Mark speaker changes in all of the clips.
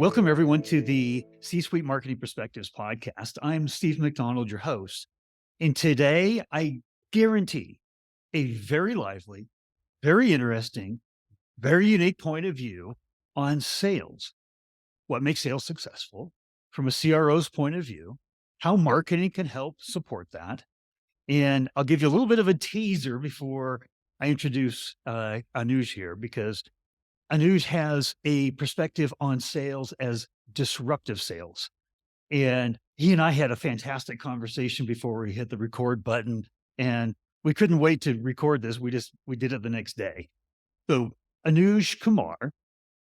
Speaker 1: Welcome everyone to the C-Suite Marketing Perspectives podcast. I'm Steve McDonald, your host. And today I guarantee a very lively, very interesting, very unique point of view on sales. What makes sales successful from a CRO's point of view, how marketing can help support that. And I'll give you a little bit of a teaser before I introduce Anuj here, because Anuj has a perspective on sales as disruptive sales. And he and I had a fantastic conversation before we hit the record button, and we couldn't wait to record this. We did it the next day. So Anuj Kumar,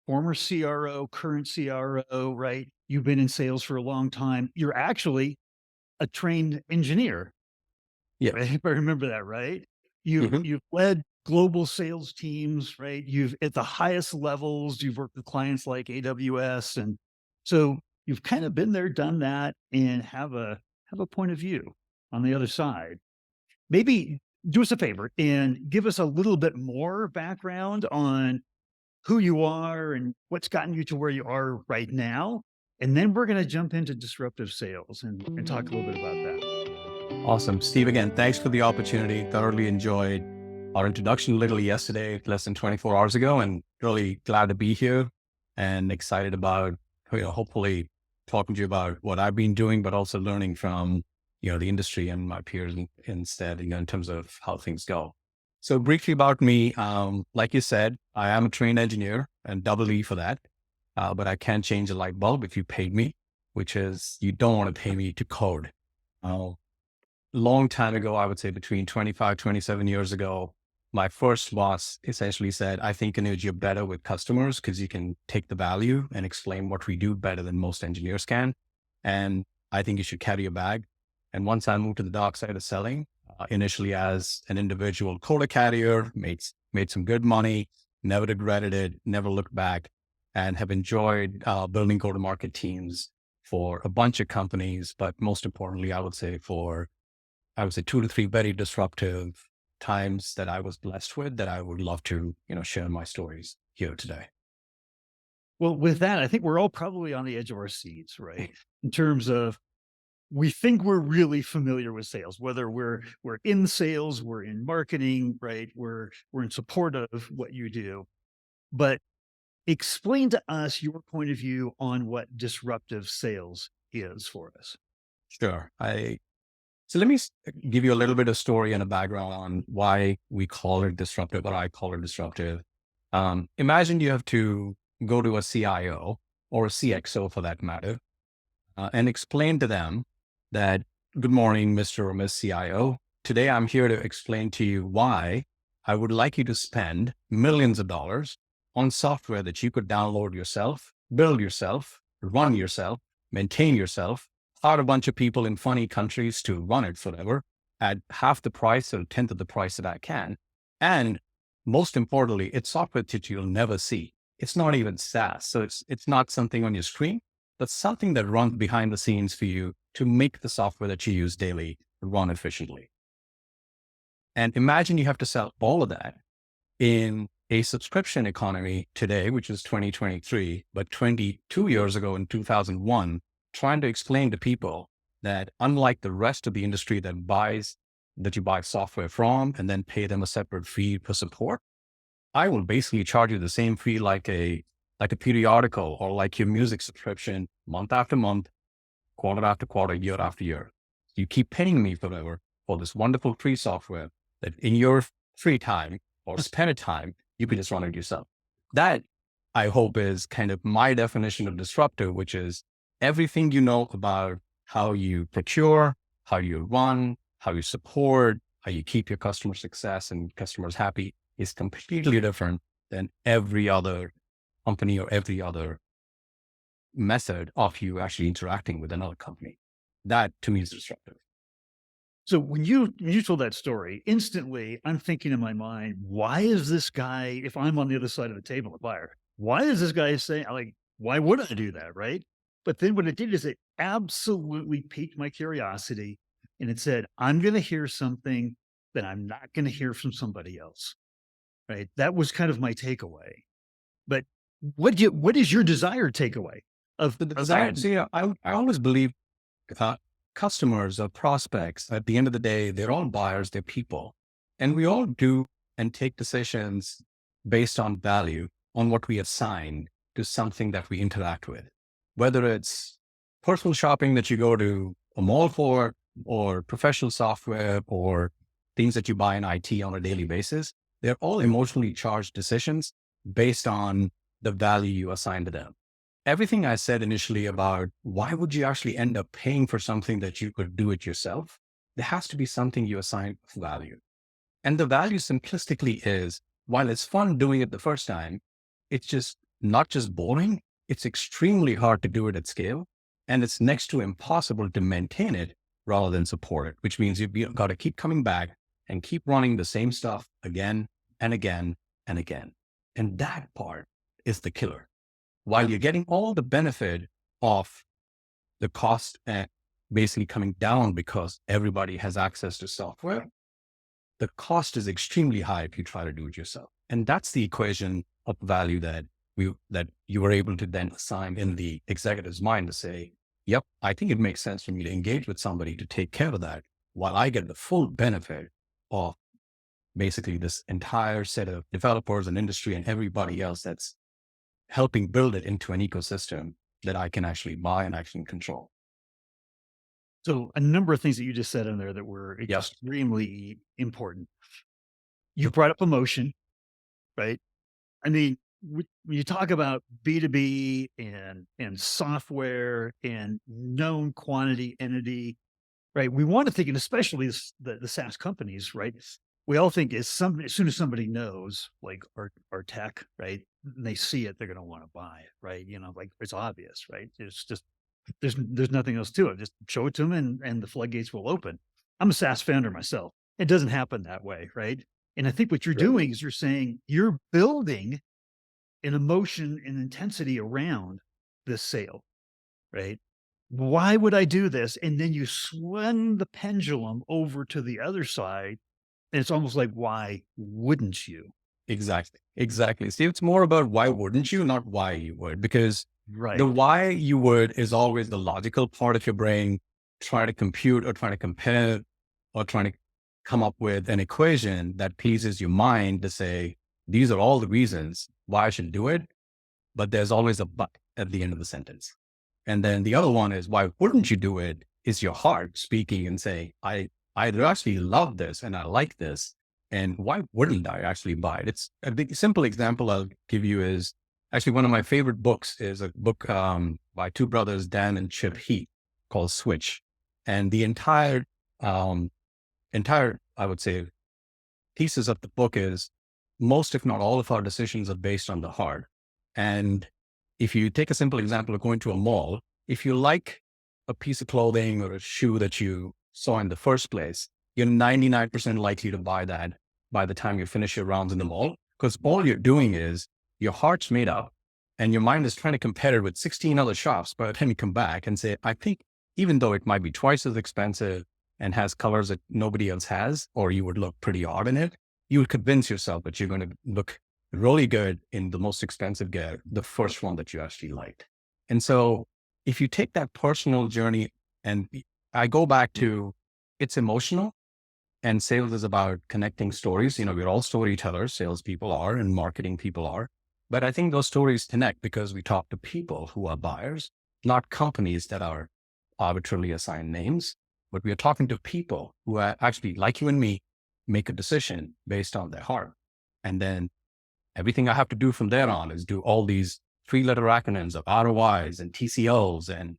Speaker 1: former CRO, current CRO, right? You've been in sales for a long time. You're actually a trained engineer.
Speaker 2: Yeah.
Speaker 1: Right? If I remember that right.
Speaker 2: Mhm.
Speaker 1: You've led global sales teams, right? You've at the highest levels, you've worked with clients like AWS. And so you've kind of been there, done that, and have a point of view on the other side. Maybe do us a favor and give us a little bit more background on who you are and what's gotten you to where you are right now. And then we're going to jump into disruptive sales and talk a little bit about that.
Speaker 2: Awesome. Steve, again, thanks for the opportunity. Thoroughly enjoyed our introduction literally yesterday, less than 24 hours ago, and really glad to be here and excited about, hopefully talking to you about what I've been doing, but also learning from, the industry and my peers instead, in terms of how things go. So briefly about me, like you said, I am a trained engineer and double E for that. But I can change a light bulb if you paid me, which is you don't want to pay me to code. Long time ago, I would say between 25, 27 years ago, my first boss essentially said, I think, Anuj, you're better with customers because you can take the value and explain what we do better than most engineers can. And I think you should carry a bag. And once I moved to the dark side of selling, initially as an individual quota carrier, made some good money, never regretted it, never looked back, and have enjoyed building go-to-market teams for a bunch of companies. But most importantly, I would say 2 to 3 very disruptive times that I was blessed with that I would love to, share my stories here today.
Speaker 1: Well, with that, I think we're all probably on the edge of our seats, right? In terms of we think we're really familiar with sales, whether we're in sales, we're in marketing, right? We're in support of what you do. But explain to us your point of view on what disruptive sales is for us.
Speaker 2: Sure. So let me give you a little bit of story and a background on why we call it disruptive, or I call it disruptive. Imagine you have to go to a CIO or a CXO for that matter, and explain to them that, good morning, Mr. or Ms. CIO. Today, I'm here to explain to you why I would like you to spend millions of dollars on software that you could download yourself, build yourself, run yourself, maintain yourself, hire a bunch of people in funny countries to run it forever at half the price or a tenth of the price that I can. And most importantly, it's software that you'll never see. It's not even SaaS. So it's not something on your screen, but something that runs behind the scenes for you to make the software that you use daily run efficiently. And imagine you have to sell all of that in a subscription economy today, which is 2023, but 22 years ago in 2001, trying to explain to people that unlike the rest of the industry that you buy software from and then pay them a separate fee for support, I will basically charge you the same fee like a periodical or like your music subscription month after month, quarter after quarter, year after year. You keep paying me forever for this wonderful free software that in your free time or spare time, you can just run it yourself. That, I hope, is kind of my definition of disruptive, which is everything you know about how you procure, how you run, how you support, how you keep your customer success and customers happy is completely different than every other company or every other method of you actually interacting with another company. That to me is disruptive.
Speaker 1: So when you told that story, instantly I'm thinking in my mind, why is this guy, if I'm on the other side of the table, a buyer, why is this guy saying, like, why would I do that? Right. But then what it did is it absolutely piqued my curiosity. And it said, I'm going to hear something that I'm not going to hear from somebody else. Right. That was kind of my takeaway. But what is your desired takeaway of,
Speaker 2: The
Speaker 1: of
Speaker 2: desire, see, I always believe uh, customers or prospects, at the end of the day, they're all buyers, they're people. And we all do and take decisions based on value, on what we assign to something that we interact with. Whether it's personal shopping that you go to a mall for, or professional software, or things that you buy in IT on a daily basis, they're all emotionally charged decisions based on the value you assign to them. Everything I said initially about why would you actually end up paying for something that you could do it yourself? There has to be something you assign value. And the value simplistically is, while it's fun doing it the first time, it's just not just boring, it's extremely hard to do it at scale. And it's next to impossible to maintain it rather than support it, which means you've got to keep coming back and keep running the same stuff again and again and again. And that part is the killer. While you're getting all the benefit of the cost and basically coming down because everybody has access to software, the cost is extremely high if you try to do it yourself. And that's the equation of value that you were able to then assign in the executive's mind to say, yep, I think it makes sense for me to engage with somebody to take care of that while I get the full benefit of basically this entire set of developers and industry and everybody else that's helping build it into an ecosystem that I can actually buy and actually control.
Speaker 1: So a number of things that you just said in there that were
Speaker 2: Yes.
Speaker 1: extremely important. You brought up emotion, right? I mean, when you talk about B2B and software and known quantity entity, right? We want to think, and especially the SaaS companies, right? We all think as soon as somebody knows, like our tech, right? And they see it, they're going to want to buy it, right? You know, like it's obvious, right? It's just there's nothing else to it. Just show it to them, and the floodgates will open. I'm a SaaS founder myself. It doesn't happen that way, right? And I think what you're
Speaker 2: Right.
Speaker 1: doing is you're saying you're building an emotion and intensity around this sale, right? Why would I do this? And then you swing the pendulum over to the other side. And it's almost like, why wouldn't you?
Speaker 2: Exactly. Exactly. See, it's more about why wouldn't you, not why you would, because the
Speaker 1: Right.
Speaker 2: why you would is always the logical part of your brain trying to compute or trying to compare or trying to come up with an equation that pleases your mind to say, these are all the reasons why I should do it. But there's always a but at the end of the sentence. And then the other one is, why wouldn't you do it? Is your heart speaking and saying, I actually love this and I like this. And why wouldn't I actually buy it? It's a big, simple example I'll give you is actually one of my favorite books is a book by two brothers, Dan and Chip Heath, called Switch. And the um, entire, I would say, thesis of the book is most, if not all of our decisions are based on the heart. And if you take a simple example of going to a mall, if you like a piece of clothing or a shoe that you saw in the first place, you're 99% likely to buy that by the time you finish your rounds in the mall, because all you're doing is your heart's made up and your mind is trying to compare it with 16 other shops by the time you come back and say, I think even though it might be twice as expensive and has colors that nobody else has, or you would look pretty odd in it, you would convince yourself that you're going to look really good in the most expensive gear, the first one that you actually liked. And so if you take that personal journey, and I go back to, it's emotional, and sales is about connecting stories. You know, we're all storytellers, salespeople are, and marketing people are. But I think those stories connect because we talk to people who are buyers, not companies that are arbitrarily assigned names, but we are talking to people who are actually, like you and me, make a decision based on their heart. And then everything I have to do from there on is do all these 3-letter acronyms of ROIs and TCOs and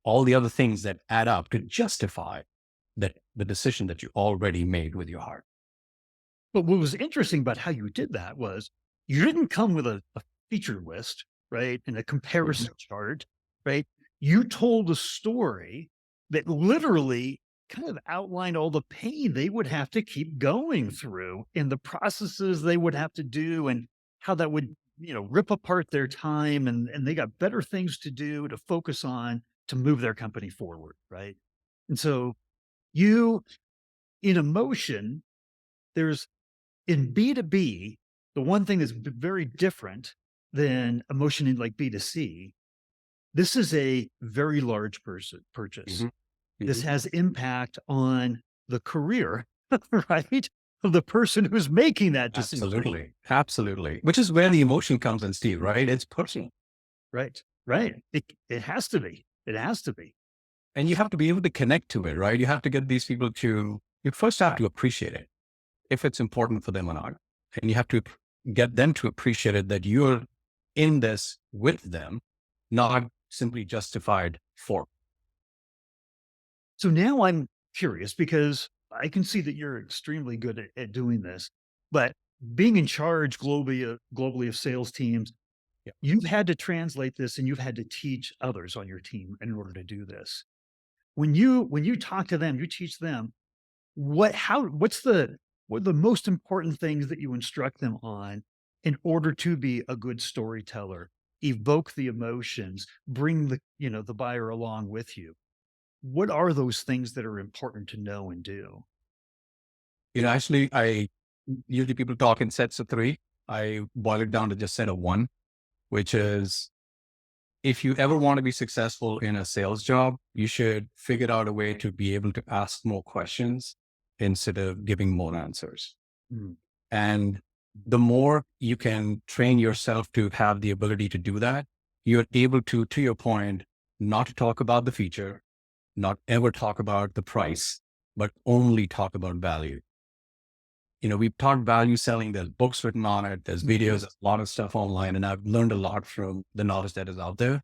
Speaker 2: all the other things that add up to justify the decision that you already made with your heart.
Speaker 1: But what was interesting about how you did that was you didn't come with a feature list, right? And a comparison chart, right? You told a story that literally kind of outlined all the pain they would have to keep going through and the processes they would have to do and how that would, rip apart their time and they got better things to do to focus on to move their company forward, right? And so you in emotion, there's in B2B, the one thing that's very different than emotion in like B2C, this is a very large purchase. This has impact on the career, right, of the person who's making that decision.
Speaker 2: Absolutely. Absolutely. Which is where the emotion comes in, Steve, right? It's personal.
Speaker 1: Right. Right. It has to be. It has to be.
Speaker 2: And you have to be able to connect to it, right? You have to get these people to, you first have to appreciate it if it's important for them or not. And you have to get them to appreciate it that you're in this with them, not simply justified for.
Speaker 1: So now I'm curious because I can see that you're extremely good at doing this, but being in charge globally of sales teams,
Speaker 2: Yeah.
Speaker 1: you've had to translate this and you've had to teach others on your team in order to do this. When you talk to them, you teach them what are the most important things that you instruct them on in order to be a good storyteller, evoke the emotions, bring the buyer along with you. What are those things that are important to know and do?
Speaker 2: Actually, I usually people talk in sets of three. I boil it down to just set of one, which is if you ever want to be successful in a sales job, you should figure out a way to be able to ask more questions instead of giving more answers.
Speaker 1: Mm.
Speaker 2: And the more you can train yourself to have the ability to do that, you're able to your point, not talk about the feature, not ever talk about the price, but only talk about value. We've talked value selling, there's books written on it, there's videos, a lot of stuff online, and I've learned a lot from the knowledge that is out there.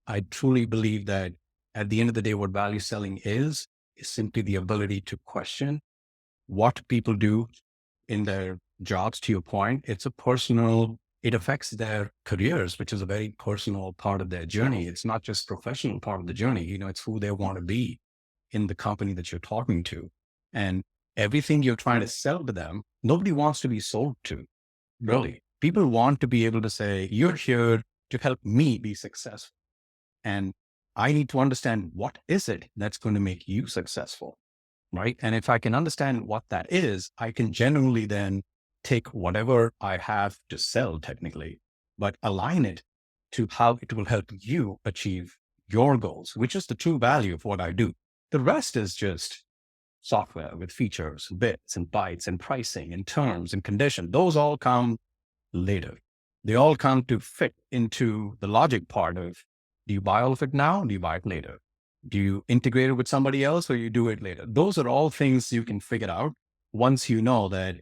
Speaker 2: I truly believe that at the end of the day, what value selling is simply the ability to question what people do in their jobs. To your point, it affects their careers, which is a very personal part of their journey. It's not just professional part of the journey. It's who they want to be in the company that you're talking to. And everything you're trying to sell to them, nobody wants to be sold to, really. People want to be able to say, you're here to help me be successful. And I need to understand what is it that's going to make you successful, right? And if I can understand what that is, I can generally then take whatever I have to sell technically, but align it to how it will help you achieve your goals, which is the true value of what I do. The rest is just software with features, bits and bytes and pricing and terms and conditions. Those all come later. They all come to fit into the logic part of, do you buy all of it now? Or do you buy it later? Do you integrate it with somebody else or you do it later? Those are all things you can figure out once you know that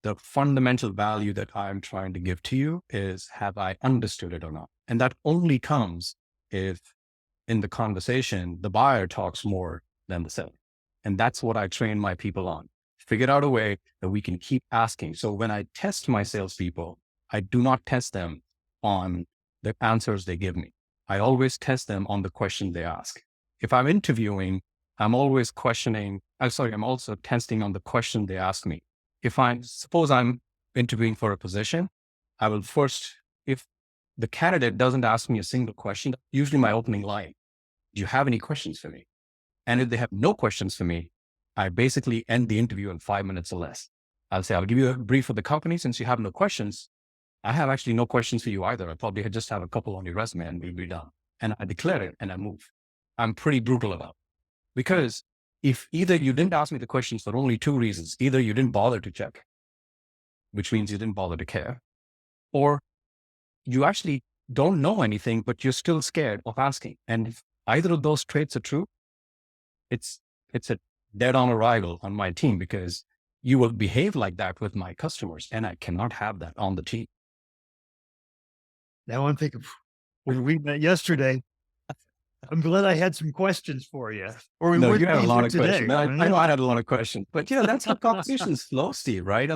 Speaker 2: the fundamental value that I'm trying to give to you is, have I understood it or not? And that only comes if in the conversation, the buyer talks more than the seller. And that's what I train my people on. Figure out a way that we can keep asking. So when I test my salespeople, I do not test them on the answers they give me. I always test them on the question they ask. If I'm interviewing, I'm always I'm also testing on the question they ask me. Suppose I'm interviewing for a position, I will first, if the candidate doesn't ask me a single question, usually my opening line, do you have any questions for me? And if they have no questions for me, I basically end the interview in 5 minutes or less. I'll say, I'll give you a brief of the company. Since you have no questions, I have actually no questions for you either. I probably just have a couple on your resume and we'll be done. And I declare it and I move. I'm pretty brutal about it. Because if either you didn't ask me the questions for only two reasons, either you didn't bother to check, which means you didn't bother to care, or you actually don't know anything, but you're still scared of asking. And if either of those traits are true, it's a dead on arrival on my team, because you will behave like that with my customers. And I cannot have that on the team.
Speaker 1: Now I'm thinking, when we met yesterday, I'm glad I had some questions for you. Or we
Speaker 2: No,
Speaker 1: wouldn't
Speaker 2: you had a
Speaker 1: be
Speaker 2: lot
Speaker 1: here
Speaker 2: of
Speaker 1: today.
Speaker 2: questions. I know I had a lot of questions, but that's how conversations flow, Steve, right?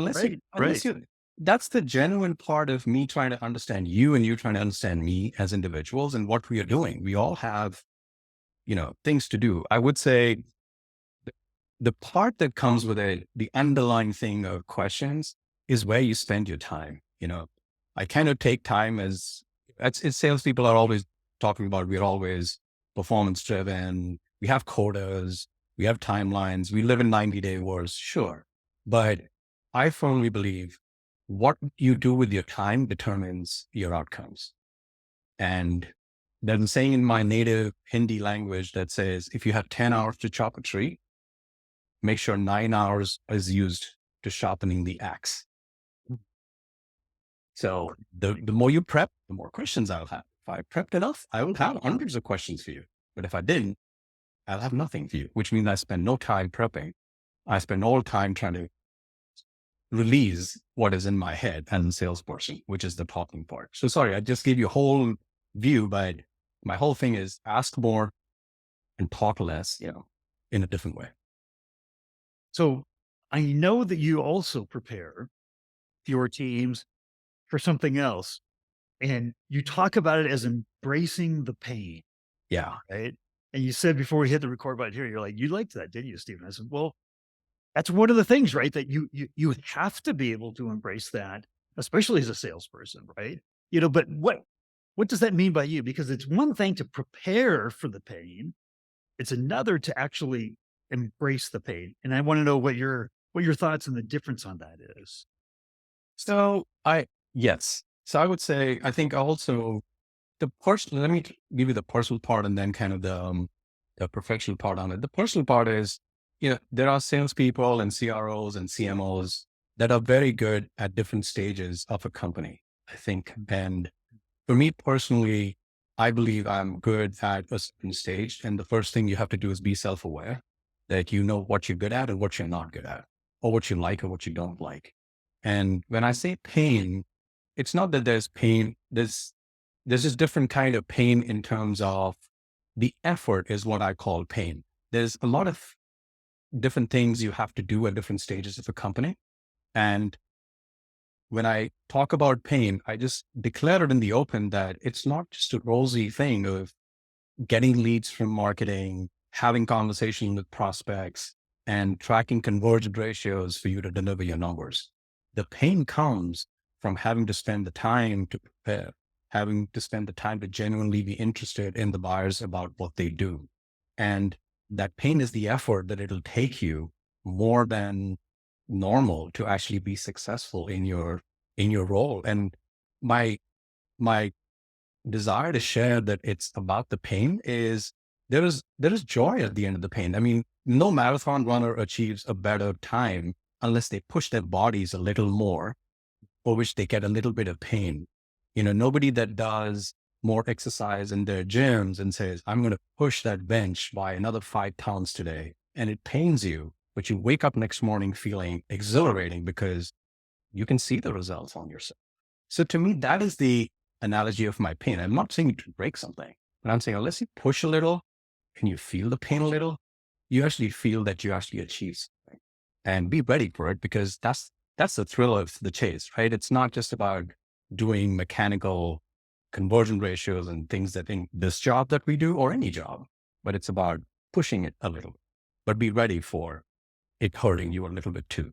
Speaker 2: That's the genuine part of me trying to understand you and you trying to understand me as individuals and what we are doing. We all have, things to do. I would say the part that comes with the underlying thing of questions is where you spend your time. I kind of take time as salespeople are always talking about, we're always performance driven. We have quotas, we have timelines, we live in 90-day wars. Sure. But I firmly believe what you do with your time determines your outcomes. And There's a saying in my native Hindi language that says, if you have 10 hours to chop a tree, make sure 9 hours is used to sharpening the axe. So the more you prep, the more questions I'll have. If I prepped enough, I will have hundreds of questions for you. But if I didn't, I'll have nothing for you, which means I spend no time prepping. I spend all time trying to release what is in my head as a salesperson, which is the talking part. So sorry, I just gave you a whole view, but my whole thing is ask more and talk less, in a different way.
Speaker 1: So I know that you also prepare your teams for something else, and you talk about it as embracing the pain,
Speaker 2: Yeah.
Speaker 1: right? And you said before we hit the record button here, you're like, you liked that, didn't you, Stephen? I said, well, that's one of the things, right? That you have to be able to embrace that, especially as a salesperson, right? But what does that mean by you? Because it's one thing to prepare for the pain, it's another to actually embrace the pain. And I want to know what your thoughts and the difference on that is.
Speaker 2: So yes. So I would say, I think also the personal, let me give you the personal part and then kind of the professional part on it. The personal part is, there are salespeople and CROs and CMOs that are very good at different stages of a company, I think. And for me personally, I believe I'm good at a certain stage. And the first thing you have to do is be self-aware that you know what you're good at and what you're not good at, or what you like or what you don't like. And when I say pain, it's not that there's pain. There's this different kind of pain in terms of the effort is what I call pain. There's a lot of different things you have to do at different stages of a company. And when I talk about pain, I just declare it in the open that it's not just a rosy thing of getting leads from marketing, having conversations with prospects, and tracking conversion ratios for you to deliver your numbers. The pain comes from having to spend the time to prepare, having to spend the time to genuinely be interested in the buyers about what they do. And that pain is the effort that it'll take you more than normal to actually be successful in your role. And my desire to share that it's about the pain is there is joy at the end of the pain. I mean, no marathon runner achieves a better time unless they push their bodies a little more, for which they get a little bit of pain. Nobody that does more exercise in their gyms and says, I'm going to push that bench by another 5 pounds today. And it pains you, but you wake up next morning feeling exhilarating because you can see the results on yourself. So to me, that is the analogy of my pain. I'm not saying to break something, but I'm saying, unless you push a little and you feel the pain a little, you actually feel that you actually achieve something, and be ready for it, because that's the thrill of the chase, right? It's not just about doing mechanical conversion ratios and things that in this job that we do, or any job, but it's about pushing it a little, but be ready for it hurting you a little bit too.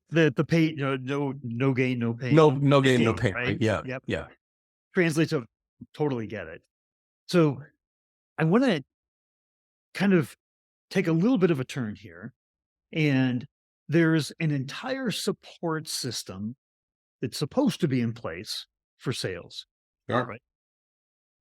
Speaker 1: The pain, no gain, no pain.
Speaker 2: No gain, no pain,
Speaker 1: right?
Speaker 2: right? Yeah.
Speaker 1: Yep.
Speaker 2: Yeah.
Speaker 1: Translates to totally get it. So I want to kind of take a little bit of a turn here. And there's an entire support system that's supposed to be in place for sales.
Speaker 2: Sure.
Speaker 1: Right.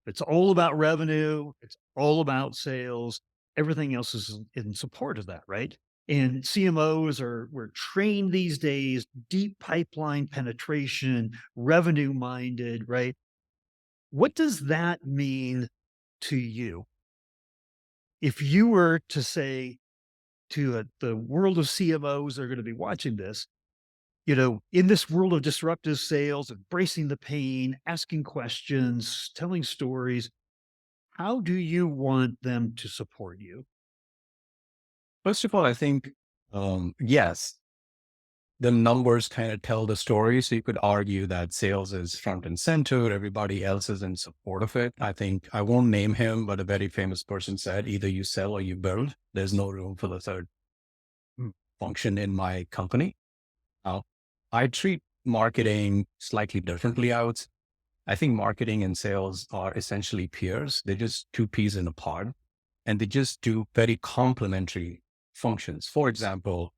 Speaker 1: It's all about revenue. It's all about sales. Everything else is in support of that, right? And CMOs we're trained these days, deep pipeline penetration, revenue minded, right? What does that mean to you? If you were to say to the world of CMOs that are going to be watching this, in this world of disruptive sales, embracing the pain, asking questions, telling stories, how do you want them to support you?
Speaker 2: First of all, I think, yes, the numbers kind of tell the story. So you could argue that sales is front and center. Everybody else is in support of it. I think I won't name him, but a very famous person said, either you sell or you build. There's no room for the third function in my company. Now, I treat marketing slightly differently. I think marketing and sales are essentially peers. They're just two peas in a pod, and they just do very complementary functions. For example,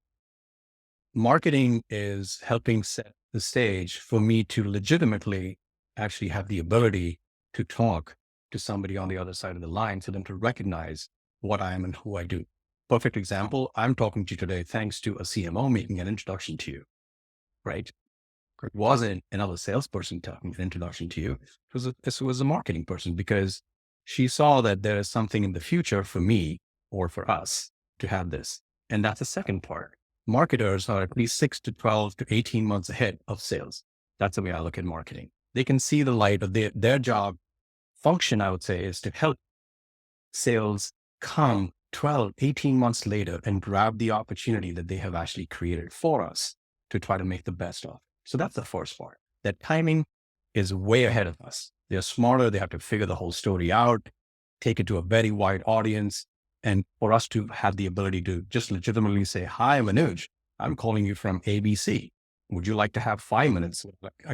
Speaker 2: marketing is helping set the stage for me to legitimately actually have the ability to talk to somebody on the other side of the line for them to recognize what I am and who I do. Perfect example. I'm talking to you today thanks to a CMO making an introduction to you, right? It wasn't another salesperson talking an introduction to you. It was a marketing person because she saw that there is something in the future for me or for us to have this. And that's the second part. Marketers are at least 6 to 12 to 18 months ahead of sales. That's the way I look at marketing. They can see the light of their job function, I would say, is to help sales come 12, 18 months later and grab the opportunity that they have actually created for us to try to make the best of. So that's the first part. That timing is way ahead of us. They're smarter. They have to figure the whole story out, take it to a very wide audience. And for us to have the ability to just legitimately say, hi, I'm Anuj. I'm calling you from ABC. Would you like to have 5 minutes?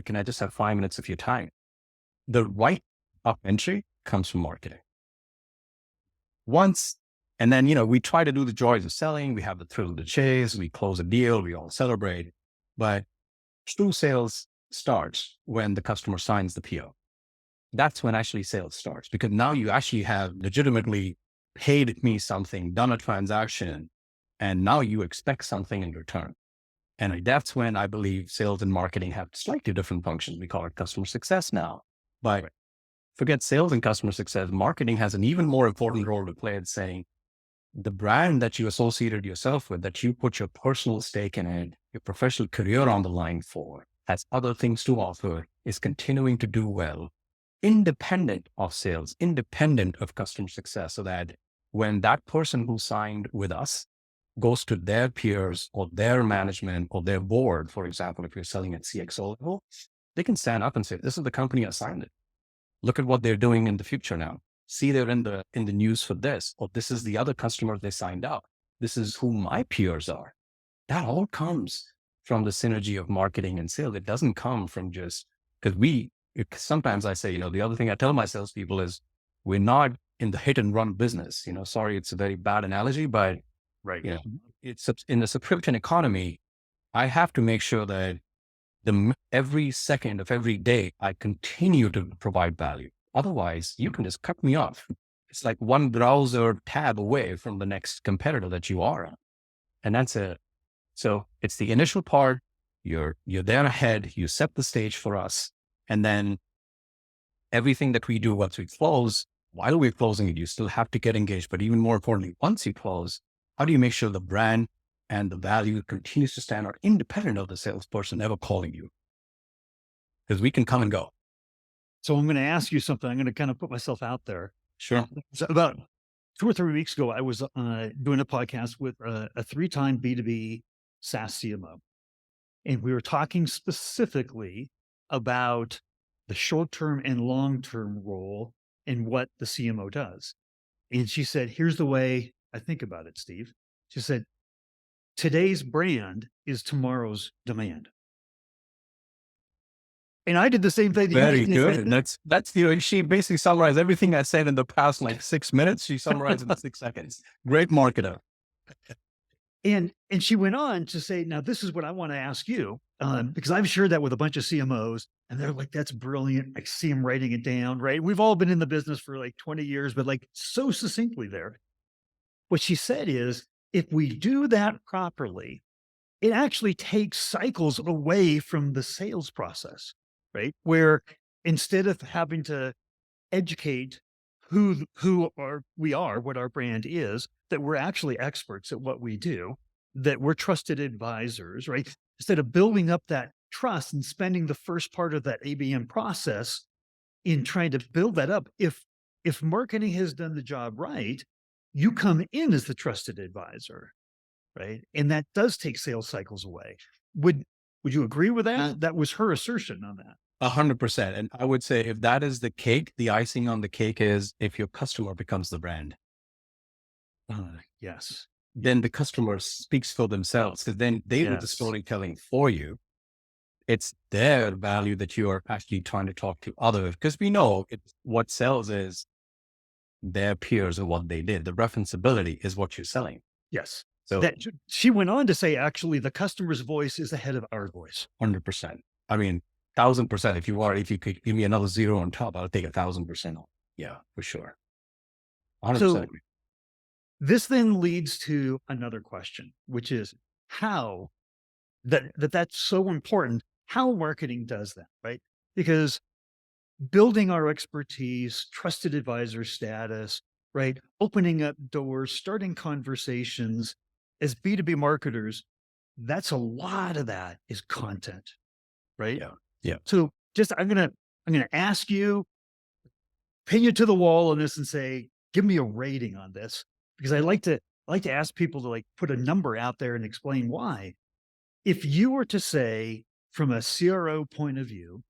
Speaker 2: Can I just have 5 minutes of your time? The right up entry comes from marketing. And then, we try to do the joys of selling. We have the thrill of the chase. We close a deal. We all celebrate. But true sales starts when the customer signs the PO. That's when actually sales starts, because now you actually have legitimately paid me something, done a transaction, and now you expect something in return. And that's when I believe sales and marketing have slightly different functions. We call it customer success now. But forget sales and customer success. Marketing has an even more important role to play in saying the brand that you associated yourself with, that you put your personal stake in it, your professional career on the line for, has other things to offer, is continuing to do well, independent of sales, independent of customer success, so that when that person who signed with us goes to their peers or their management or their board, for example, if you're selling at CXO level, they can stand up and say, this is the company I signed it. Look at what they're doing in the future now. See, they're in the news for this, or this is the other customer they signed up. This is who my peers are. That all comes from the synergy of marketing and sales. It doesn't come from just, because sometimes I say, the other thing I tell my salespeople is we're not in the hit and run business. Sorry, it's a very bad analogy, but
Speaker 1: Right.
Speaker 2: It's in the subscription economy. I have to make sure that every second of every day, I continue to provide value. Otherwise, you can just cut me off. It's like one browser tab away from the next competitor that you are on. And that's it. So it's the initial part. You're there ahead. You set the stage for us. And then everything that we do once we close, while we're closing it, you still have to get engaged. But even more importantly, once you close, how do you make sure the brand and the value continues to stand out independent of the salesperson ever calling you? Because we can come and go.
Speaker 1: So I'm going to ask you something. I'm going to kind of put myself out there.
Speaker 2: Sure.
Speaker 1: So about 2 or 3 weeks ago, I was doing a podcast with a 3-time B2B SaaS CMO. And we were talking specifically about the short-term and long-term role and what the CMO does. And she said, here's the way I think about it, Steve. She said, today's brand is tomorrow's demand. And I did the same thing.
Speaker 2: Very good. And that's she basically summarized everything I said in the past 6 minutes. She summarized in 6 seconds. Great marketer.
Speaker 1: And she went on to say, now this is what I want to ask you, because I've shared that with a bunch of CMOs and they're like, that's brilliant. I see them writing it down, right? We've all been in the business for 20 years, but so succinctly there. What she said is, if we do that properly, it actually takes cycles away from the sales process, right? Where instead of having to educate who we are, what our brand is, that we're actually experts at what we do, that we're trusted advisors, right? Instead of building up that trust and spending the first part of that ABM process in trying to build that up, if marketing has done the job right, you come in as the trusted advisor, right? And that does take sales cycles away. Would you agree with that? That was her assertion on that.
Speaker 2: 100%. And I would say if that is the cake, the icing on the cake is if your customer becomes the brand.
Speaker 1: Yes.
Speaker 2: Then the customer speaks for themselves, because then they do the storytelling for you. It's their value that you are actually trying to talk to others, because we know what sells is their peers or what they did. The referenceability is what you're selling.
Speaker 1: Yes.
Speaker 2: So
Speaker 1: she went on to say, actually, the customer's voice is ahead of our voice.
Speaker 2: 100%. I mean, 1,000%. If you could give me another zero on top, I'll take 1,000% off. Yeah, for sure. 100%
Speaker 1: So
Speaker 2: agree.
Speaker 1: this then leads to another question, which is how that's so important, how marketing does that, right? Because building our expertise, trusted advisor status, right? Opening up doors, starting conversations as B2B marketers, that's a lot of that is content, right?
Speaker 2: Yeah. Yeah.
Speaker 1: So just I'm gonna ask you, pin you to the wall on this and say, give me a rating on this. Because I like to ask people to like put a number out there and explain why. If you were to say from a CRO point of view,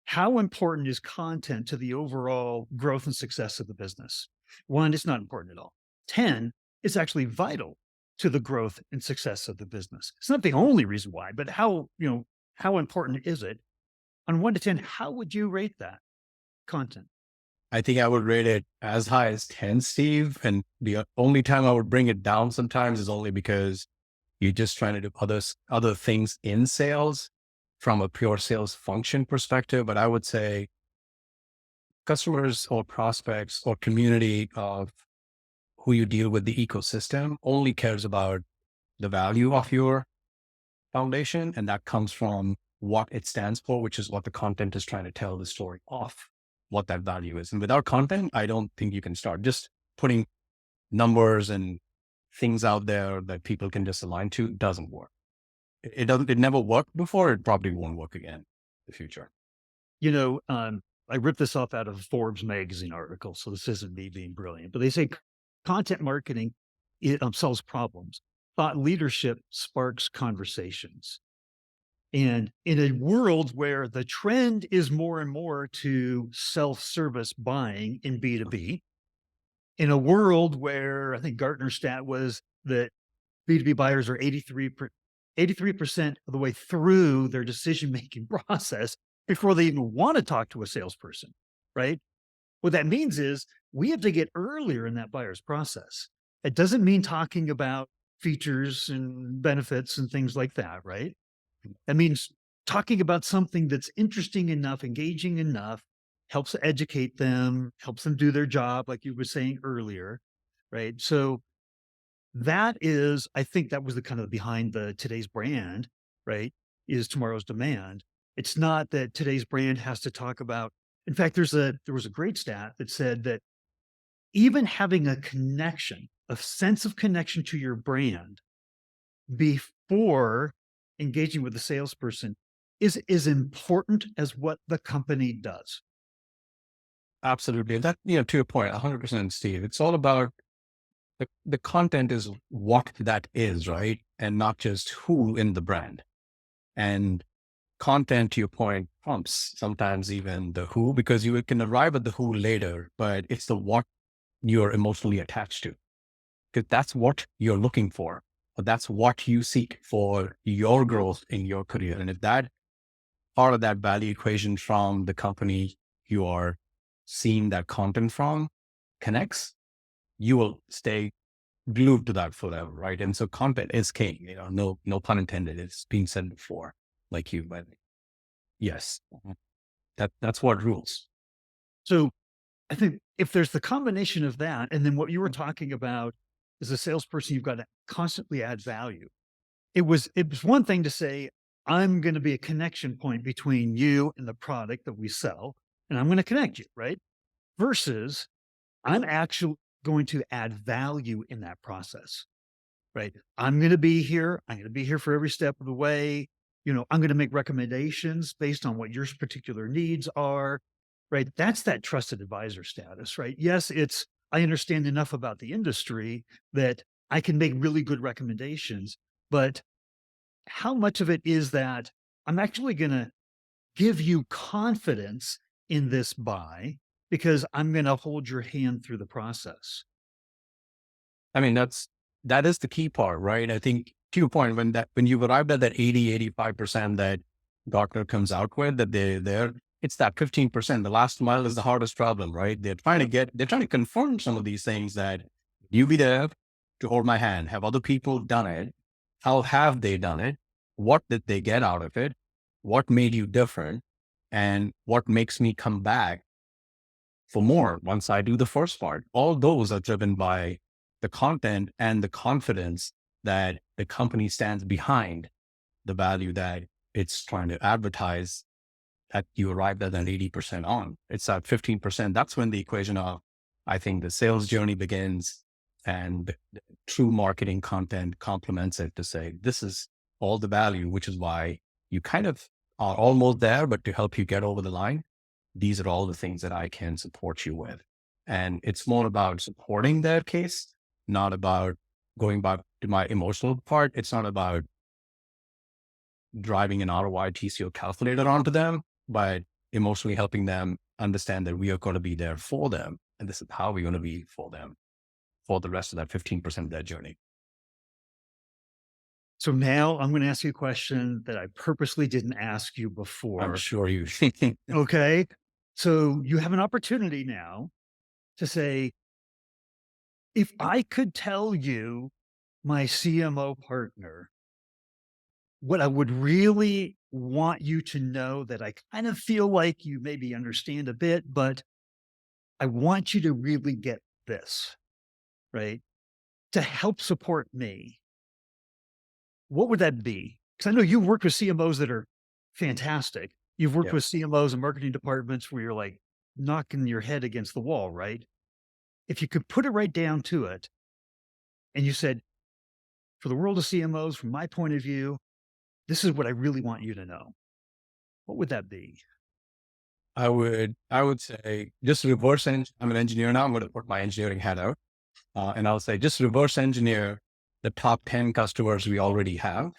Speaker 1: how important is content to the overall growth and success of the business? One, it's not important at all. 10, it's actually vital to the growth and success of the business. It's not the only reason why, but how important is it? On 1 to 10, how would you rate that content?
Speaker 2: I think I would rate it as high as 10, Steve. And the only time I would bring it down sometimes is only because you're just trying to do other things in sales from a pure sales function perspective. But I would say customers or prospects or community of who you deal with, the ecosystem only cares about the value of your foundation. And that comes from what it stands for, which is what the content is trying to tell the story of what that value is. And without content, I don't think you can start just putting numbers and things out there that people can just align to. Doesn't work. It never worked before. It probably won't work again in the future.
Speaker 1: I ripped this off out of a Forbes magazine article, so this isn't me being brilliant, but they say content marketing solves problems. Thought leadership sparks conversations. And in a world where the trend is more and more to self-service buying in B2B, in a world where I think Gartner's stat was that B2B buyers are 83% of the way through their decision-making process before they even want to talk to a salesperson, right? What that means is we have to get earlier in that buyer's process. It doesn't mean talking about features and benefits and things like that, right? That means talking about something that's interesting enough, engaging enough, helps educate them, helps them do their job, like you were saying earlier, right? So I think that was the kind of behind the today's brand, right? Is tomorrow's demand. It's not that today's brand has to talk about, in fact, there was a great stat that said that even having a connection, a sense of connection to your brand before engaging with the salesperson is as important as what the company does.
Speaker 2: Absolutely. And that, to your point, 100%, Steve, it's all about the content is what that is, right? And not just who in the brand. And content, to your point, trumps sometimes even the who, because you can arrive at the who later, but it's the what you're emotionally attached to, because that's what you're looking for. But that's what you seek for your growth in your career. And if that part of that value equation from the company you are seeing that content from connects, you will stay glued to that forever, right? And so content is king, no pun intended. It's been said before, like you, but yes, that's what rules.
Speaker 1: So I think if there's the combination of that, and then what you were talking about as a salesperson, you've got to constantly add value. It was one thing to say, I'm going to be a connection point between you and the product that we sell, and I'm going to connect you, right? Versus I'm actually going to add value in that process, right? I'm going to be here. I'm going to be here for every step of the way. I'm going to make recommendations based on what your particular needs are, right? That's that trusted advisor status, right? Yes, I understand enough about the industry that I can make really good recommendations, but how much of it is that I'm actually going to give you confidence in this buy because I'm going to hold your hand through the process?
Speaker 2: I mean, that is the key part, right? I think to your point, when you've arrived at that 85% that Gartner comes out with, that they're there, it's that 15%. The last mile is the hardest problem, right? They're trying to confirm some of these things that you be there to hold my hand. Have other people done it? How have they done it? What did they get out of it? what made you different and what makes me come back for more once I do the first part. All those are driven by the content and the confidence that the company stands behind the value that it's trying to advertise that you arrived at an 80% on. It's at 15%. That's when the equation of, I think, the sales journey begins, and the true marketing content complements it to say, this is all the value, which is why you kind of are almost there, but to help you get over the line, these are all the things that I can support you with. And it's more about supporting their case, not about going back to my emotional part. It's not about driving an ROI TCO calculator onto them, but emotionally helping them understand that we are going to be there for them. And this is how we're going to be for them for the rest of that 15% of their journey.
Speaker 1: So now I'm going to ask you a question that I purposely didn't ask you before.
Speaker 2: I'm sure you.
Speaker 1: Okay. So you have an opportunity now to say, if I could tell you, my CMO partner, what I would really want you to know that I kind of feel like you maybe understand a bit, but I want you to really get this, right? To help support me, what would that be? Because I know you've worked with CMOs that are fantastic. You've worked
Speaker 2: Yeah.
Speaker 1: with CMOs and marketing departments where you're like knocking your head against the wall, right? If you could put it right down to it, and you said, for the world of CMOs, from my point of view, this is what I really want you to know, what would that be?
Speaker 2: I would say just reverse engineer. I'm an engineer now. I'm going to put my engineering hat out. And I'll say, just reverse engineer the top 10 customers we already have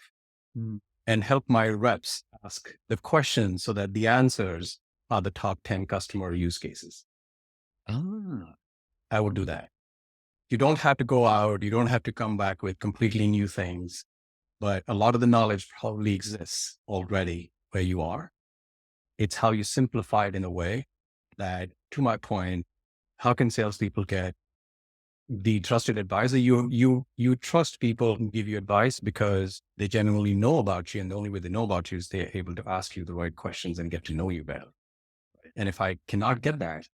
Speaker 1: Mm.
Speaker 2: and help my reps ask the questions so that the answers are the top 10 customer use cases.
Speaker 1: Ah,
Speaker 2: I would do that. You don't have to go out. You don't have to come back with completely new things, but a lot of the knowledge probably exists already where you are. It's how you simplify it in a way that, to my point, how can salespeople get the trusted advisor? You trust people who give you advice because they genuinely know about you. And the only way they know about you is they're able to ask you the right questions and get to know you better. And if I cannot get that,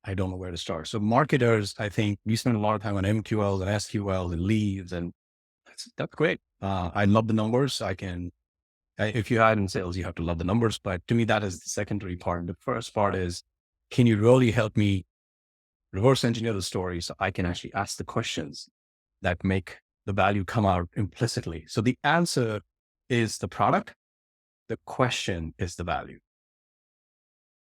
Speaker 2: I don't know where to start. So marketers, I think we spend a lot of time on MQL and SQL and leads, and that's great. I love the numbers. If you had in sales, you have to love the numbers, but to me, that is the secondary part. The first part is, can you really help me reverse engineer the story so I can actually ask the questions that make the value come out implicitly? So the answer is the product. The question is the value.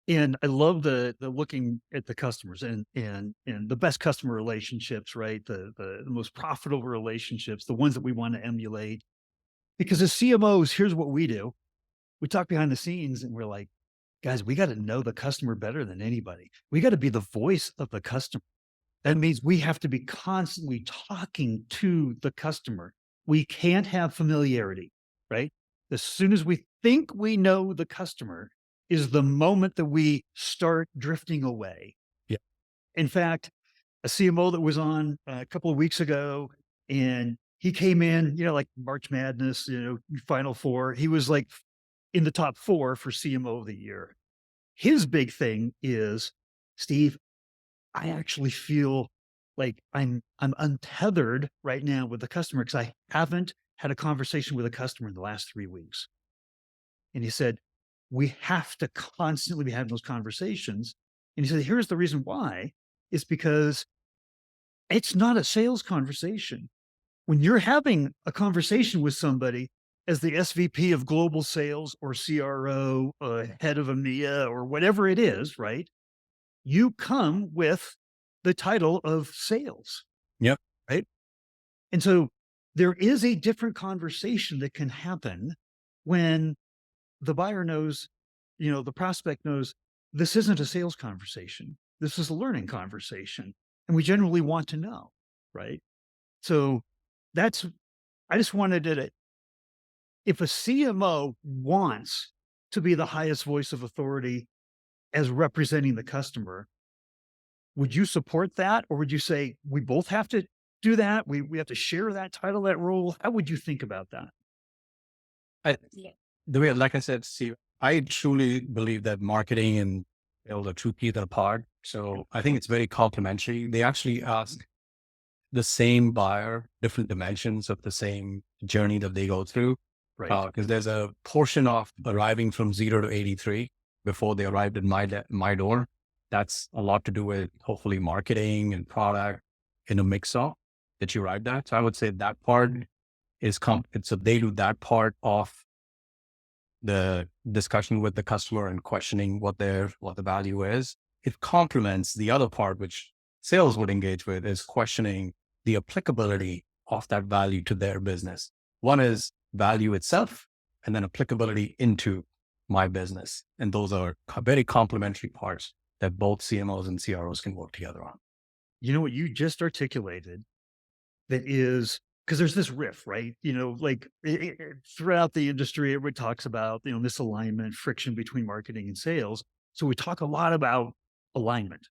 Speaker 1: and I love the looking at the customers and the best customer relationships, right? The most profitable relationships, the ones that we want to emulate. Because as CMOs, here's what we do. We talk behind the scenes and we're like, guys, we got to know the customer better than anybody. We got to be the voice of the customer. That means we have to be constantly talking to the customer. We can't have familiarity, right? As soon as we think we know the customer is the moment that we start drifting away.
Speaker 2: Yeah.
Speaker 1: In fact, a CMO that was on a couple of weeks ago, and he came in, like March Madness, Final Four. He was like in the top 4 for CMO of the year. His big thing is, Steve, I actually feel like I'm untethered right now with the customer because I haven't had a conversation with a customer in the last 3 weeks. And he said, we have to constantly be having those conversations. And he said, here's the reason why, is because it's not a sales conversation. When you're having a conversation with somebody as the SVP of global sales or CRO, head of EMEA or whatever it is, right? You come with the title of sales.
Speaker 2: Yep.
Speaker 1: Right. And so there is a different conversation that can happen when the buyer knows, the prospect knows this isn't a sales conversation. This is a learning conversation. And we generally want to know. Right. So I just wanted to, if a CMO wants to be the highest voice of authority as representing the customer, would you support that? Or would you say we both have to do that? We have to share that title, that role. How would you think about that?
Speaker 2: I, the way, like I said, Steve, I truly believe that marketing and sales are two teeth apart. So I think it's very complementary. They actually ask the same buyer, different dimensions of the same journey that they go through.
Speaker 1: Right.
Speaker 2: Because there's a portion of arriving from 0 to 83 before they arrived at my door. That's a lot to do with hopefully marketing and product in a mix of that you arrived at. So I would say that part is so they do that part of the discussion with the customer and questioning what the value is. It complements the other part, which sales would engage with, is questioning the applicability of that value to their business. One is value itself, and then applicability into my business. And those are very complementary parts that both CMOs and CROs can work together on.
Speaker 1: You know what you just articulated that is, because there's this riff, right? Like throughout the industry, everybody talks about, misalignment, friction between marketing and sales. So we talk a lot about alignment.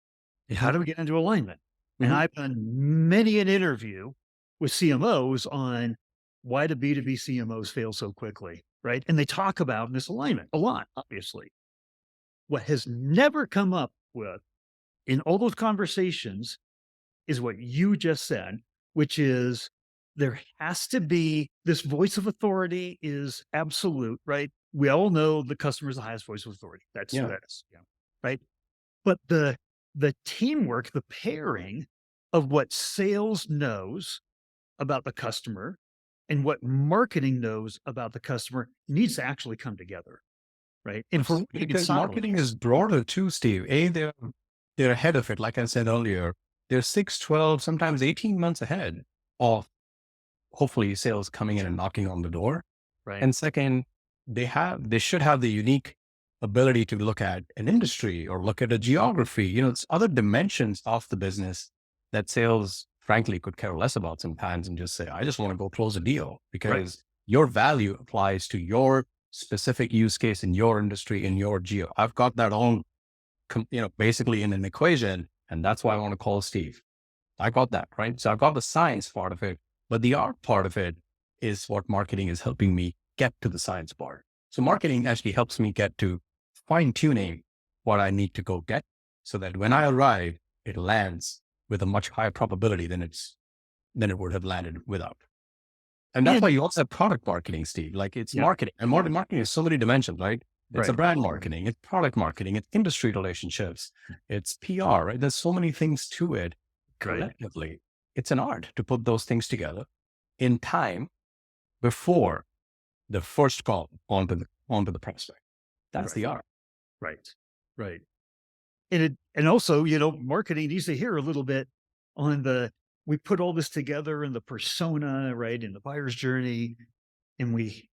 Speaker 1: How do we get into alignment? And I've done many an interview with CMOs on why do B2B CMOs fail so quickly, right? And they talk about misalignment a lot, obviously. What has never come up with in all those conversations is what you just said, which is there has to be this voice of authority is absolute, right? We all know the customer is the highest voice of authority. That's right. But the teamwork, the pairing of what sales knows about the customer and what marketing knows about the customer needs to actually come together, right? And for
Speaker 2: because marketing is broader too, Steve. They're ahead of it. Like I said earlier, they're 6, 12, sometimes 18 months ahead of hopefully sales coming in and knocking on the door.
Speaker 1: right.
Speaker 2: And second, they should have the unique ability to look at an industry or look at a geography. It's other dimensions of the business that sales, frankly, could care less about sometimes and just say, I just want to go close a deal because your value applies to your specific use case in your industry, in your geo. I've got that all, basically in an equation. And that's why I want to call Steve. I got that, right? So I've got the science part of it, but the art part of it is what marketing is helping me get to the science part. So marketing actually helps me get to fine tuning what I need to go get so that when I arrive, it lands with a much higher probability than it would have landed without. And that's why you also have product marketing, Steve. Like it's marketing, and marketing has so many dimensions, right? It's a brand marketing, it's product marketing, it's industry relationships, it's PR, right? There's so many things to it. Collectively, it's an art to put those things together in time before the first call onto the prospect. That's the art.
Speaker 1: Right. And also, marketing needs to hear a little bit on we put all this together in the persona, right? In the buyer's journey. And we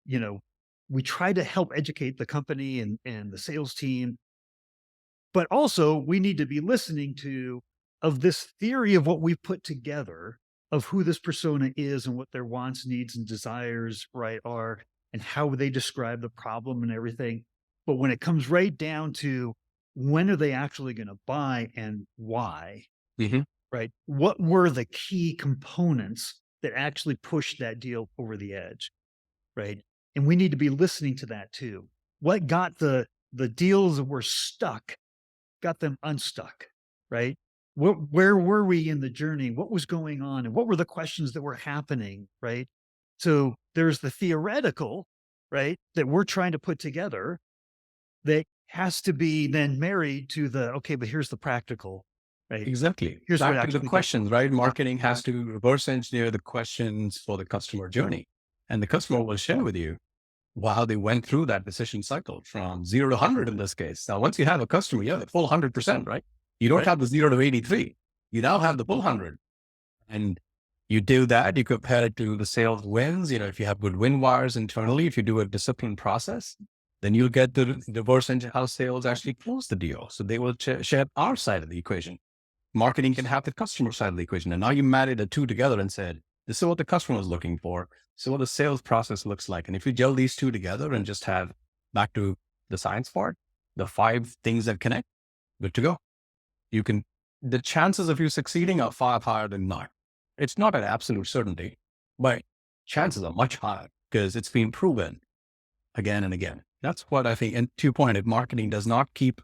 Speaker 1: try to help educate the company and the sales team. But also we need to be listening of this theory of what we've put together of who this persona is and what their wants, needs, and desires, right, are, and how they describe the problem and everything. But when it comes right down to when are they actually going to buy and why, right? What were the key components that actually pushed that deal over the edge, right? And we need to be listening to that too. What got the deals that were stuck, got them unstuck, right? Where were we in the journey? What was going on? And what were the questions that were happening, right? So there's the theoretical, right, that we're trying to put together that has to be then married to but here's the practical, right?
Speaker 2: Exactly.
Speaker 1: Here's
Speaker 2: back to the questions, right? Marketing has to reverse engineer the questions for the customer journey. And the customer will share with you how they went through that decision cycle from 0 to 100 in this case. Now, once you have a customer, you have the full 100%, right? You don't have the 0 to 83. You now have the full 100. And you do that, you compare it to the sales wins. If you have good win wires internally, if you do a disciplined process, then you'll get the reverse engine how sales actually close the deal. So they will share our side of the equation. Marketing can have the customer side of the equation. And now you married the two together and said, this is what the customer is looking for. So what the sales process looks like. And if you gel these two together and just have back to the science part, the 5 things that connect, good to go. The chances of you succeeding are far higher than not. It's not an absolute certainty, but chances are much higher because it's been proven again and again. That's what I think. And to your point, if marketing does not keep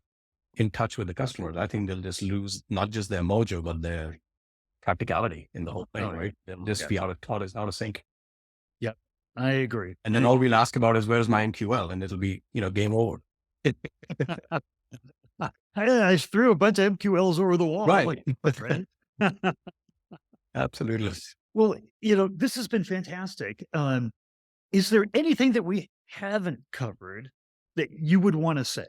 Speaker 2: in touch with the customers, I think they'll just lose not just their mojo, but their practicality in the whole thing,
Speaker 1: Oh, yeah.
Speaker 2: right? They'll just be out of sync.
Speaker 1: Yep. I agree.
Speaker 2: And then all we'll ask about is where's my MQL, and it'll be, game over.
Speaker 1: I just threw a bunch of MQLs over the wall.
Speaker 2: Right.
Speaker 1: Right?
Speaker 2: Absolutely.
Speaker 1: Well, this has been fantastic. Is there anything that we haven't covered that you would want to say?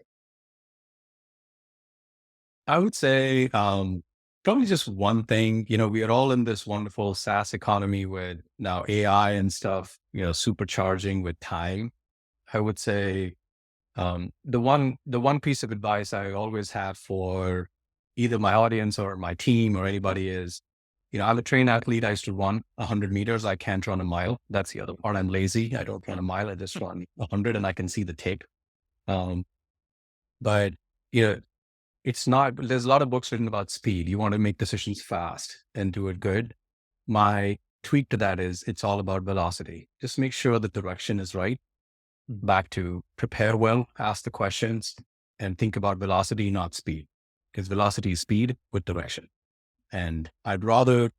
Speaker 2: I would say probably just one thing. We are all in this wonderful SaaS economy with now AI and stuff, supercharging with time. I would say the one piece of advice I always have for either my audience or my team or anybody is, I'm a trained athlete. I used to run 100 meters. I can't run a mile. That's the other part. I'm lazy. I don't run a mile. I just run 100 and I can see the tape. But, it's not, there's a lot of books written about speed. You want to make decisions fast and do it good. My tweak to that is it's all about velocity. Just make sure the direction is right. Back to prepare well, ask the questions, and think about velocity, not speed, because velocity is speed with direction. And I'd rather,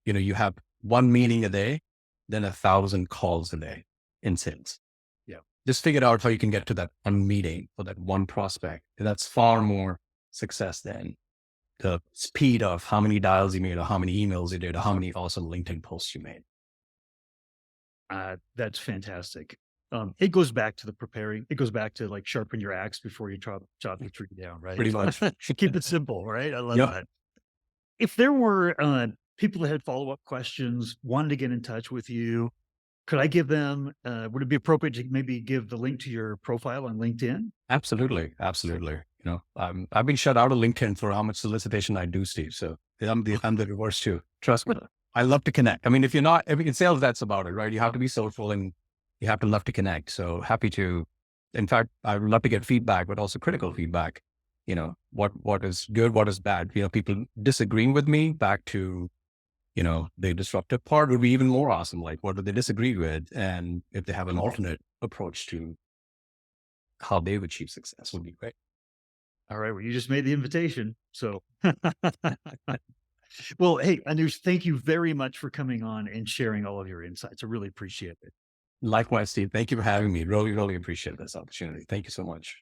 Speaker 2: you have one meeting a day than 1,000 calls a day in sales.
Speaker 1: Yeah.
Speaker 2: Just figure out how you can get to that one meeting or that one prospect. And that's far more success than the speed of how many dials you made or how many emails you did or how many awesome LinkedIn posts you made.
Speaker 1: That's fantastic. It goes back to the preparing. It goes back to like sharpen your axe before you chop the tree down, right?
Speaker 2: Pretty much.
Speaker 1: Keep it simple, right? I love
Speaker 2: Yep.
Speaker 1: that. If there were people that had follow-up questions, wanted to get in touch with you, could I give them, would it be appropriate to maybe give the link to your profile on LinkedIn?
Speaker 2: Absolutely. Absolutely. I've been shut out of LinkedIn for how much solicitation I do, Steve. So I'm the reverse too. Trust me. I love to connect. I mean, if you're not, in sales, that's about it, right? You have to be social and you have to love to connect. So happy to, in fact, I would love to get feedback, but also critical feedback. What is good, what is bad. People disagreeing with me, back to, the disruptive part would be even more awesome. Like, what do they disagree with? And if they have an alternate approach to how they've achieved success would be great.
Speaker 1: All right. Well, you just made the invitation. So, well, hey, Anuj, thank you very much for coming on and sharing all of your insights. I really appreciate it.
Speaker 2: Likewise, Steve. Thank you for having me. Really, really appreciate this opportunity. Thank you so much.